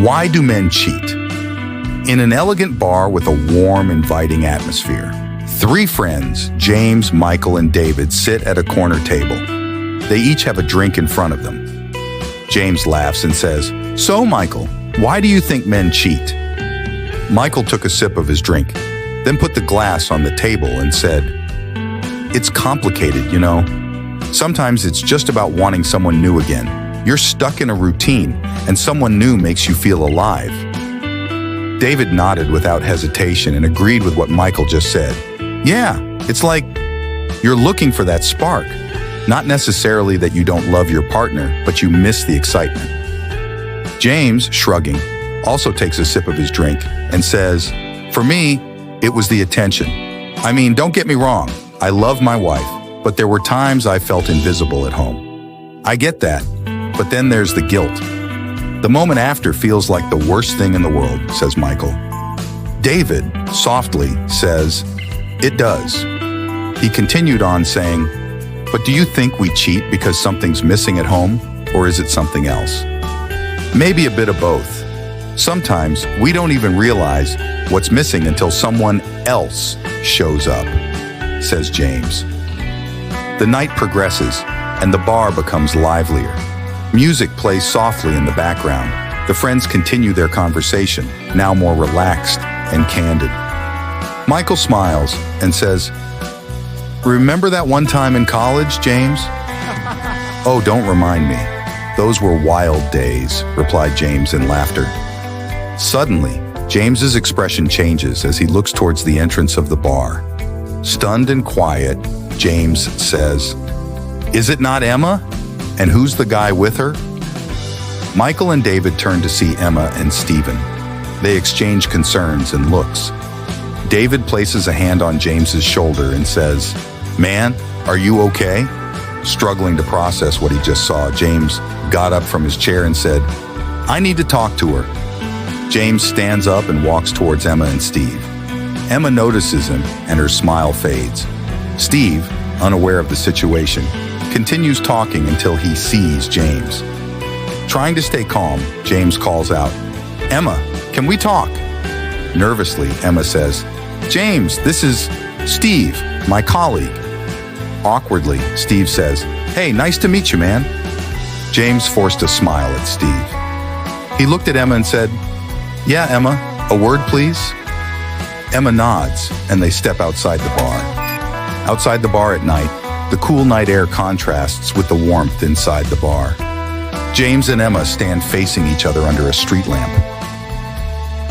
Why do men cheat? In an elegant bar with a warm, inviting atmosphere, three friends, James, Michael, and David, sit at a corner table. They each have a drink in front of them. James laughs and says, "So, Michael, why do you think men cheat?" Michael took a sip of his drink, then put the glass on the table and said, "It's complicated, you know. Sometimes it's just about wanting someone new again. You're stuck in a routine, and someone new makes you feel alive." David nodded without hesitation and agreed with what Michael just said. "Yeah, it's like you're looking for that spark. Not necessarily that you don't love your partner, but you miss the excitement." James, shrugging, also takes a sip of his drink and says, "For me, it was the attention. I mean, don't get me wrong, I love my wife, but there were times I felt invisible at home. I get that, but then there's the guilt. The moment after feels like the worst thing in the world," says Michael. David, softly, says, "It does." He continued on saying, "But do you think we cheat because something's missing at home, or is it something else?" Maybe a bit of both. Sometimes we don't even realize what's missing until someone else shows up, says James. The night progresses, and the bar becomes livelier. Music plays softly in the background. The friends continue their conversation, now more relaxed and candid. Michael smiles and says, "Remember that one time in college, James?" "Oh, don't remind me. Those were wild days," replied James in laughter. Suddenly, James's expression changes as he looks towards the entrance of the bar. Stunned and quiet, James says, "Is it not Emma? And who's the guy with her?" Michael and David turn to see Emma and Stephen. They exchange concerns and looks. David places a hand on James's shoulder and says, "Man, are you okay?" Struggling to process what he just saw, James got up from his chair and said, "I need to talk to her." James stands up and walks towards Emma and Steve. Emma notices him and her smile fades. Steve, unaware of the situation, continues talking until he sees James. Trying to stay calm, James calls out, "Emma, can we talk?" Nervously, Emma says, "James, this is Steve, my colleague." Awkwardly, Steve says, "Hey, nice to meet you, man." James forced a smile at Steve. He looked at Emma and said, "Yeah, Emma, a word, please?" Emma nods, and they step outside the bar. Outside the bar at night, the cool night air contrasts with the warmth inside the bar. James and Emma stand facing each other under a street lamp.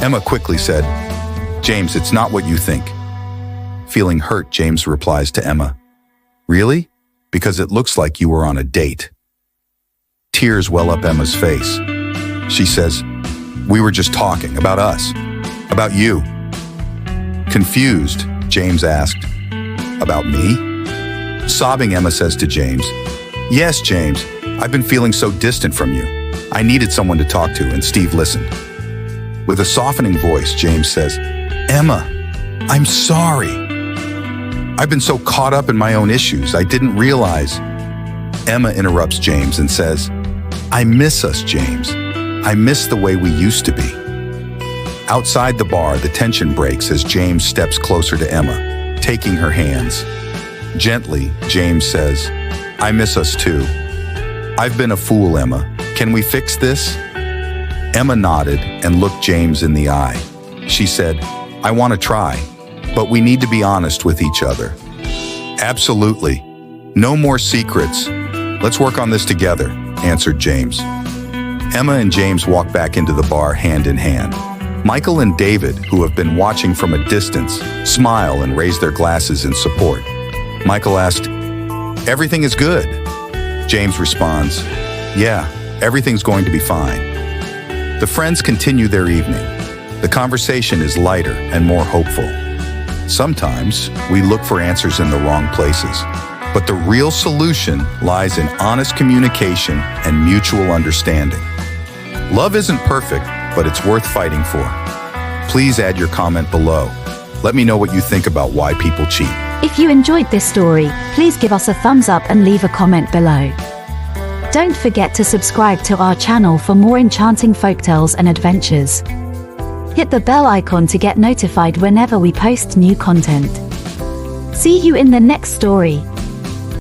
Emma quickly said, "James, it's not what you think." Feeling hurt, James replies to Emma, "Really? Because it looks like you were on a date." Tears well up Emma's face. She says, "We were just talking about us, about you." Confused, James asked, "About me?" Sobbing, Emma says to James, "Yes, James, I've been feeling so distant from you. I needed someone to talk to, and Steve listened." With a softening voice, James says, "Emma, I'm sorry. I've been so caught up in my own issues, I didn't realize." Emma interrupts James and says, "I miss us, James. I miss the way we used to be." Outside the bar, the tension breaks as James steps closer to Emma, taking her hands. Gently, James says, "I miss us too. I've been a fool, Emma. Can we fix this?" Emma nodded and looked James in the eye. She said, "I want to try, but we need to be honest with each other." "Absolutely. No more secrets. Let's work on this together," answered James. Emma and James walk back into the bar hand in hand. Michael and David, who have been watching from a distance, smile and raise their glasses in support. Michael asked, "Everything is good?" James responds, "Yeah, everything's going to be fine." The friends continue their evening. The conversation is lighter and more hopeful. Sometimes we look for answers in the wrong places, but the real solution lies in honest communication and mutual understanding. Love isn't perfect, but it's worth fighting for. Please add your comment below. Let me know what you think about why people cheat. If you enjoyed this story, please give us a thumbs up and leave a comment below. Don't forget to subscribe to our channel for more enchanting folktales and adventures. Hit the bell icon to get notified whenever we post new content. See you in the next story.